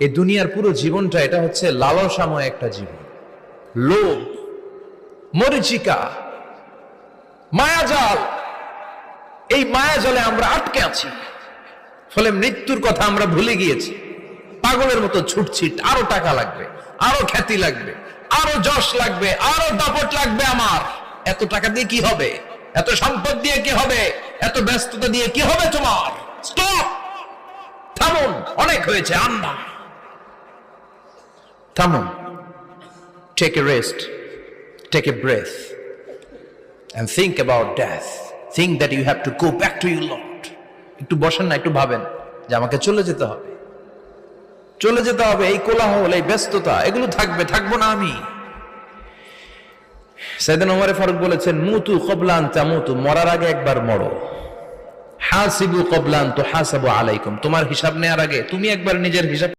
এই দুনিয়ার পুরো জীবনটা এটা হচ্ছে লালসাময় একটা জীবন, লোভ, মরিচিকা, মায়াজাল। এই মায়াজালে আমরা আটকে আছি, ফলে মৃত্যুর কথা আমরা ভুলে গিয়েছি। পাগলের মতো ছুটছি, আরো টাকা লাগবে, আরো খ্যাতি লাগবে, আরো যশ লাগবে, আরো দাপট লাগবে। আমার এত টাকা দিয়ে কি হবে? এত সম্পদ দিয়ে কি হবে? এত ব্যস্ততা দিয়ে কি হবে তোমার? স্টপ, থামুন, অনেক হয়েছে, আন্না, থামুন। Take a rest, take a breath and think about death. Think that you have to go back to your Lord. একটু বসেন না, একটু ভাবেন যে আমাকে চলে যেতে হবে, চলে যেতে হবে। এই কোলাহল, এই ব্যস্ততা, এগুলো থাকবে, থাকবো না আমি। সাইয়েদনা ওমর ফারুক বলেছেন, মুতু ক্বাবলা আন তামুতু, মরার আগে একবার মরো। হাসিবু ক্বাবলা আন তুহাসাবু আলাইকুম, তোমার হিসাব নেওয়ার আগে তুমি একবার নিজের হিসাব